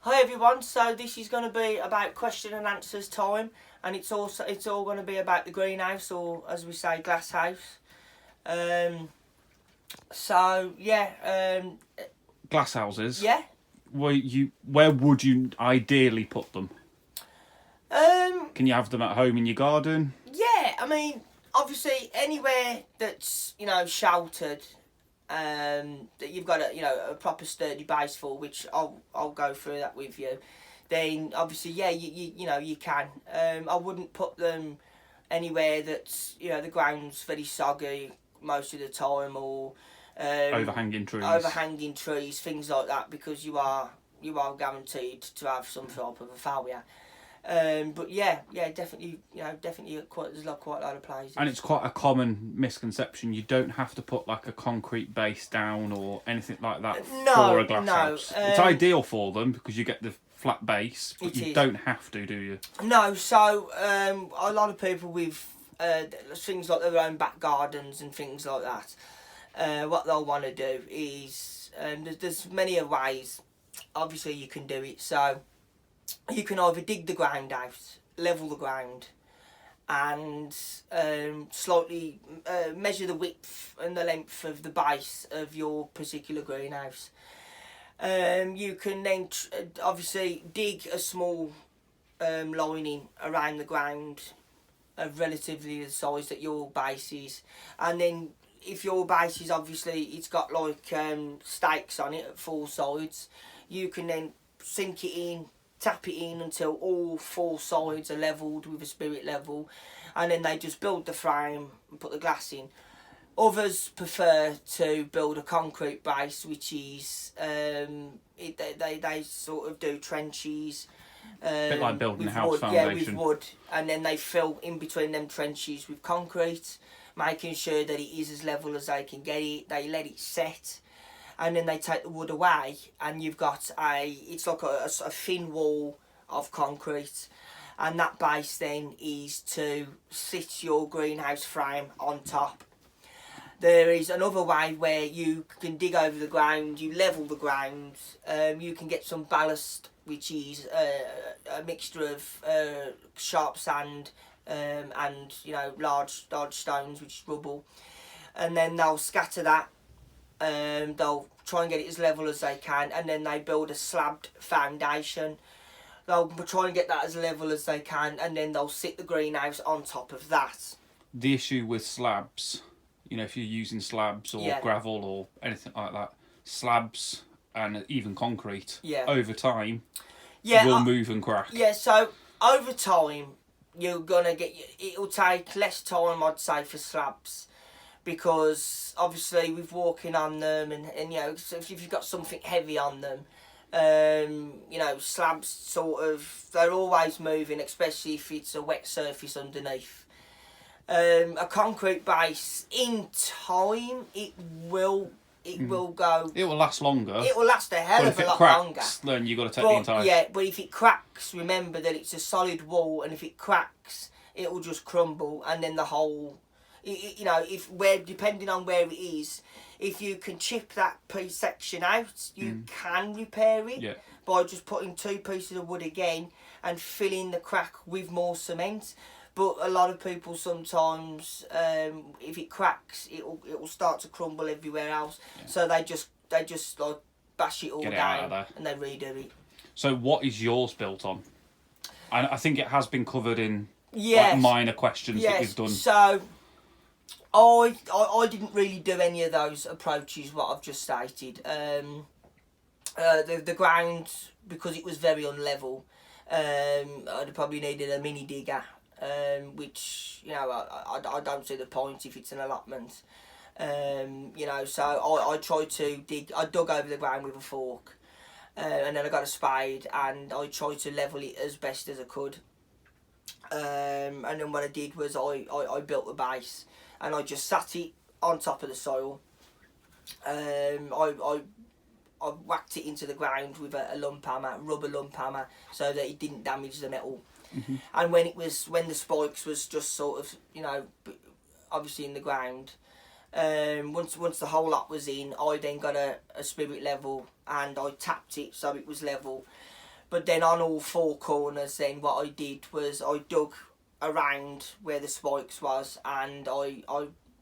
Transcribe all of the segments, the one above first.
Hi everyone, so this is going to be about question and answers time, and it's all going to be about the greenhouse, or as we say, glass house. Glass houses. Yeah. Where would you ideally put them? Can you have them at home in your garden? Yeah, I mean, obviously anywhere that's sheltered, that you've got a proper sturdy base for, which I'll go through that with you. Then obviously, yeah, you can. I wouldn't put them anywhere that's the ground's very soggy most of the time, or Overhanging trees, things like that, because you are guaranteed to have some sort of a failure. But definitely, there's quite a lot of places. And it's quite a common misconception. You don't have to put like a concrete base down or anything like that for a glass house. It's ideal for them because you get the flat base, but you don't have to, do you? No. So a lot of people with things like their own back gardens and things like that, what they'll want to do is there's many ways. Obviously, you can do it. So you can either dig the ground out, level the ground, and slightly measure the width and the length of the base of your particular greenhouse. You can then obviously dig a small lining around the ground of relatively the size that your base is, and then if your base is obviously it's got like stakes on it at four sides, you can then sink it in, tap it in until all four sides are levelled with a spirit level, and then they just build the frame and put the glass in. Others prefer to build a concrete base, which is they sort of do trenches. A bit like building a house wood, foundation. Yeah, with wood, and then they fill in between them trenches with concrete, making sure that it is as level as they can get it. They let it set, and then they take the wood away, and you've got it's like a thin wall of concrete, and that base then is to sit your greenhouse frame on top. There is another way where you can dig over the ground, you level the ground, you can get some ballast, which is a mixture of sharp sand and large stones, which is rubble, and then they'll scatter that. They'll try and get it as level as they can, and then they build a slabbed foundation. They'll try and get that as level as they can, and then they'll sit the greenhouse on top of that. The issue with slabs, if you're using slabs or gravel or anything like that, slabs and even concrete, over time, will move and crack. Yeah, so over time, you're gonna it'll take less time, I'd say, for slabs, because obviously with walking on them and so if you've got something heavy on them, slabs they're always moving, especially if it's a wet surface underneath. A concrete base, in time, it will go. It will last longer. It will last a hell of a lot longer. Then you've got to take the entire. Yeah, but if it cracks, remember that it's a solid wall, and if it cracks, it will just crumble, and then the whole. Depending on where it is, if you can chip that section out, you can repair it by just putting two pieces of wood again and filling the crack with more cement. But a lot of people sometimes, if it cracks, it will start to crumble everywhere else. Yeah. So they just like bash it all down and they redo it. So what is yours built on? I think it has been covered in like minor questions that you've done. So I didn't really do any of those approaches what I've just stated. The ground, because it was very unlevel, I'd probably needed a mini digger. Which I don't see the point if it's an allotment. So I tried to dig. I dug over the ground with a fork, and then I got a spade and I tried to level it as best as I could. And then what I did was I built the base and I just sat it on top of the soil. I whacked it into the ground with a rubber lump hammer, so that it didn't damage the metal. Mm-hmm. And when the spikes was just sort of obviously in the ground, once the whole lot was in, I then got a spirit level and I tapped it so it was level. But then on all four corners, then what I did was I dug around where the spikes was, and I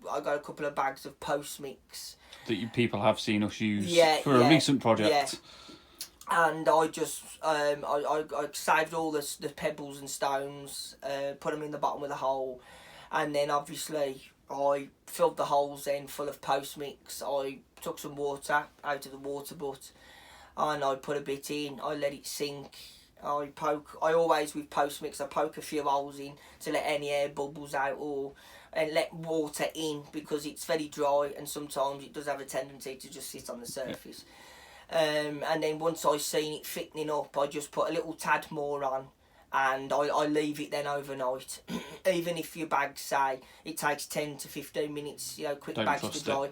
got a couple of bags of post mix that people have seen us use for a recent project. Yeah. And I just I saved all the pebbles and stones, put them in the bottom of the hole, and then obviously I filled the holes in full of post mix. I took some water out of the water butt, and I put a bit in. I let it sink. I always, with post mix, I poke a few holes in to let any air bubbles out, and let water in, because it's very dry and sometimes it does have a tendency to just sit on the surface. And then once I've seen it thickening up, I just put a little tad more on, and I leave it then overnight. Even if your bags say it takes 10 to 15 minutes, quick bags to dry,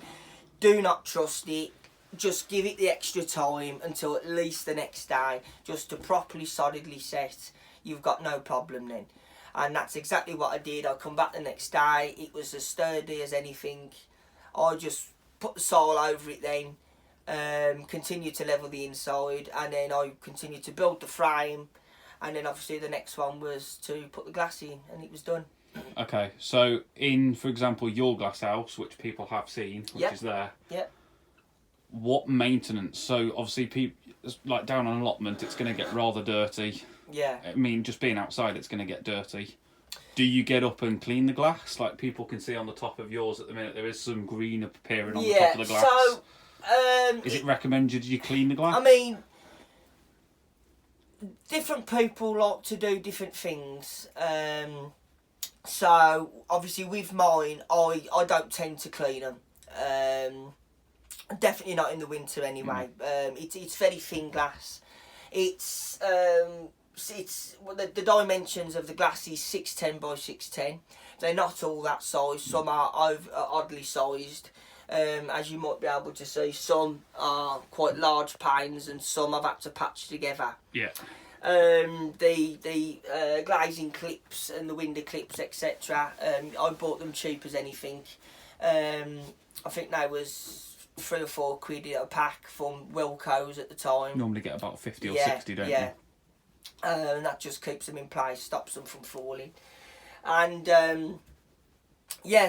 do not trust it. Just give it the extra time until at least the next day, just to properly solidly set. You've got no problem then. And that's exactly what I did. I come back the next day, it was as sturdy as anything. I just put the soil over it then, continued to level the inside, and then I continued to build the frame, and then obviously the next one was to put the glass in, and it was done. Okay, so in, for example, your glass house, which people have seen, which is there. Yep. What maintenance? So obviously, people like down on allotment, it's going to get rather dirty. Yeah. I mean, just being outside, it's going to get dirty. Do you get up and clean the glass? Like people can see on the top of yours at the minute, there is some green appearing on the top of the glass. So, is it recommended you clean the glass? I mean, different people like to do different things. So obviously with mine, I don't tend to clean them. Definitely not in the winter anyway. It's very thin glass. It's the dimensions of the glass is 610 by 610. They're not all that size. Some are oddly sized, as you might be able to see. Some are quite large panes, and some I've had to patch together. Yeah. The glazing clips and the window clips, etc. I bought them cheap as anything. I think they was £3 or £4 a pack from Wilco's at the time. Normally get about 50 or 60, don't you? And that just keeps them in place, stops them from falling. And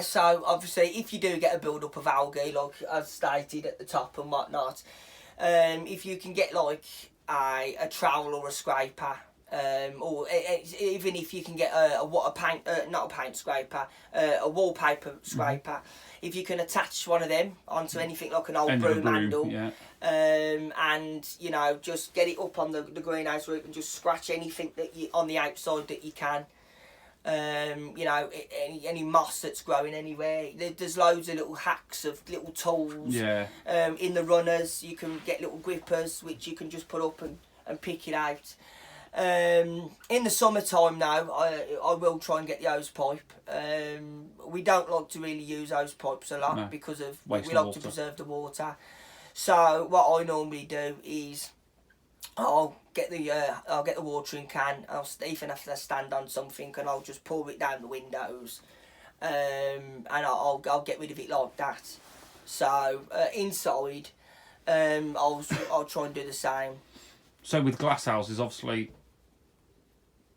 so obviously if you do get a build up of algae, like as stated at the top and whatnot, if you can get like a trowel or a scraper, or even if you can get a wallpaper scraper, if you can attach one of them onto anything like an old broom handle, and just get it up on the greenhouse roof and just scratch anything that on the outside that you can. Any moss that's growing anywhere. There's loads of little hacks of little tools. In the runners, you can get little grippers which you can just put up and pick it out. In the summertime now, I will try and get the hose pipe. We don't like to really use hose pipes a lot because of we like to preserve the water. So what I normally do is I'll get the watering can. I'll even have to stand on something, and I'll just pour it down the windows, and I'll get rid of it like that. So inside, I'll try and do the same. So with glass houses, obviously,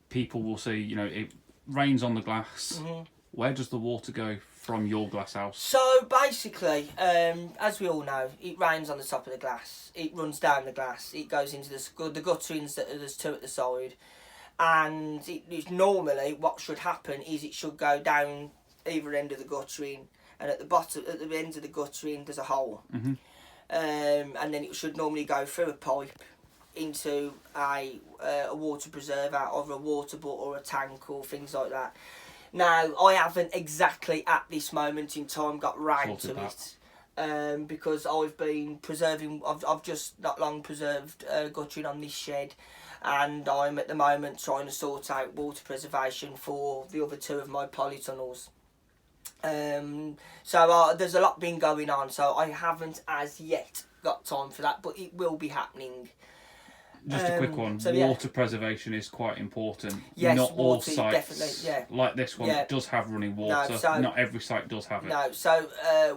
people will see, it rains on the glass. Mm-hmm. Where does the water go from your glass house? So basically, as we all know, it rains on the top of the glass. It runs down the glass. It goes into the gutterings that there's two at the side, and it's normally what should happen is it should go down either end of the guttering, and at the end of the guttering there's a hole, and then it should normally go through a pipe into a water preserver, either a water butt or a tank or things like that. Now, I haven't exactly at this moment in time got round to it, because I've been preserving. I've just not long preserved guttering on this shed, and I'm at the moment trying to sort out water preservation for the other two of my polytunnels. So there's a lot been going on, so I haven't as yet got time for that, but it will be happening. Just a quick one. Water preservation is quite important. Yes, not all sites definitely, like this one does have running water. No, not every site does have it. No, so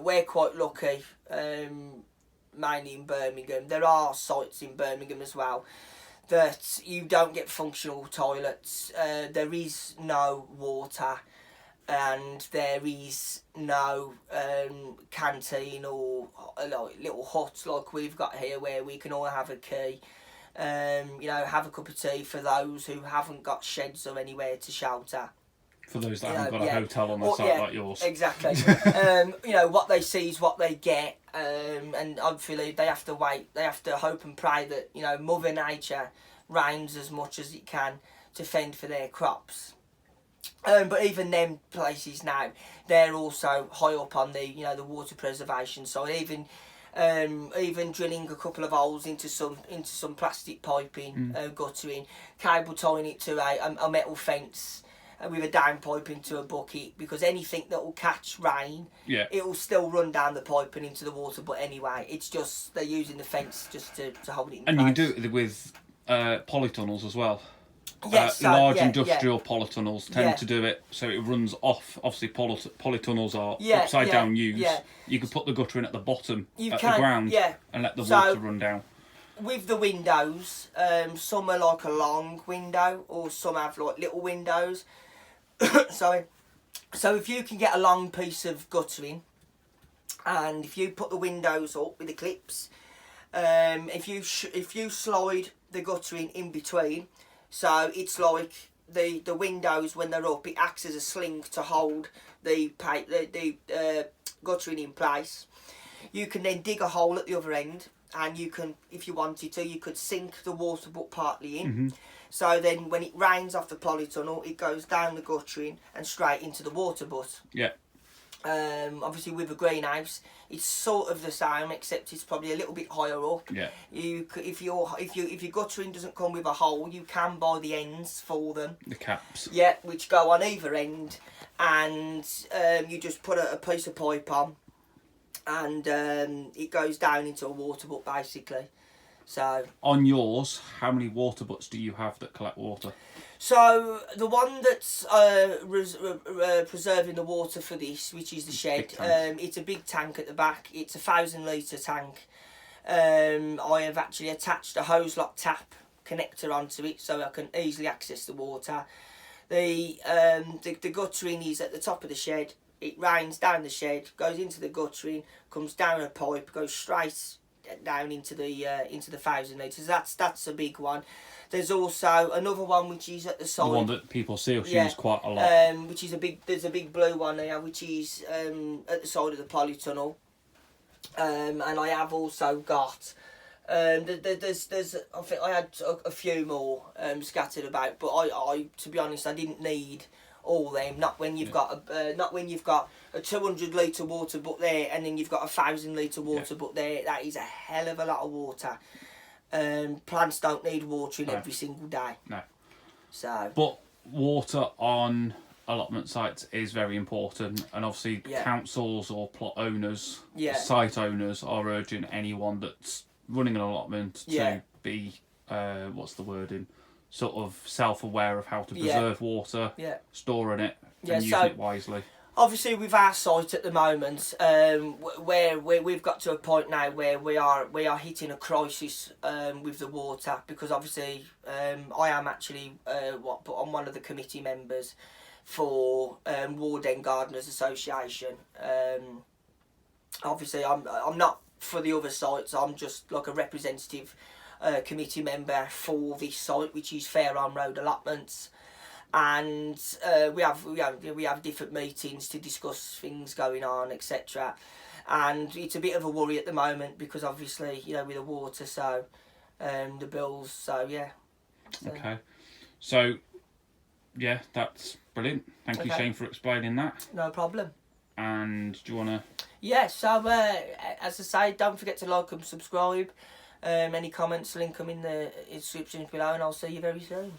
we're quite lucky, mainly in Birmingham. There are sites in Birmingham as well that you don't get functional toilets. There is no water, and there is no canteen or like little huts like we've got here where we can all have a key. You know, have a cup of tea for those who haven't got sheds or anywhere to shelter. For those that haven't got a hotel on their site like yours. Exactly. You know, what they see is what they get, and obviously they have to wait. They have to hope and pray that, you know, Mother Nature rains as much as it can to fend for their crops. But even them places now, they're also high up on the, you know, the water preservation side. Even drilling a couple of holes into some plastic piping, guttering, cable tying it to a metal fence with a downpipe into a bucket, because anything that will catch rain, it will still run down the pipe and into the water. But anyway, it's just they're using the fence just to hold it in place. And you can do it with polytunnels as well. Yes, large industrial polytunnels tend to do it so it runs off. Obviously, polytunnels are upside down use. You can put the gutter in at the bottom the ground and let the water run down. With the windows, some are like a long window, or some have like little windows. Sorry. So if you can get a long piece of guttering, and if you put the windows up with the clips, if you slide the guttering in between, so it's like the windows when they're up, it acts as a sling to hold the guttering in place. You can then dig a hole at the other end, and you can, if you wanted to, you could sink the water butt partly in. So then when it rains off the polytunnel, it goes down the guttering and straight into the water butt. Obviously with a greenhouse, it's sort of the same, except it's probably a little bit higher up. If your guttering doesn't come with a hole, you can buy the ends for them. The caps. Which go on either end, and you just put a piece of pipe on, and it goes down into a water butt basically. So on yours, how many water butts do you have that collect water? So the one that's preserving the water for this, which is the shed, it's a big tank at the back. It's a 1,000 litre tank. I have actually attached a hose lock tap connector onto it so I can easily access the water. The guttering is at the top of the shed. It rains down the shed, goes into the guttering, comes down a pipe, goes straight down into the 1,000 litres. That's a big one. There's also another one which is at the side. The one that people see or use quite a lot. Which is there's a big blue one there, which is at the side of the polytunnel. And I have also got there's I think I had a few more scattered about, but I to be honest, I didn't need all them. Not when you've got a 200 litre water butt there, and then you've got a 1,000 litre water butt there. That is a hell of a lot of water. Plants don't need watering every single day. No. So. But water on allotment sites is very important, and obviously councils or plot owners, site owners are urging anyone that's running an allotment to be what's the wording? Sort of self-aware of how to preserve water, storing it, and using it wisely. Obviously, with our site at the moment, where we've got to a point now where we are hitting a crisis with the water, because obviously I am actually I'm one of the committee members for Ward End Gardeners Association. Obviously, I'm not for the other sites. I'm just like a representative committee member for this site, which is Fair on Road Allotments. And we have different meetings to discuss things going on, etc. And it's a bit of a worry at the moment because obviously, you know, with the water, so the bills, so yeah. So. Okay, so yeah, that's brilliant. Thank you, Shane, for explaining that. No problem. And do you want to? Yeah. So as I say, don't forget to like and subscribe. Any comments, link them in the description below, and I'll see you very soon.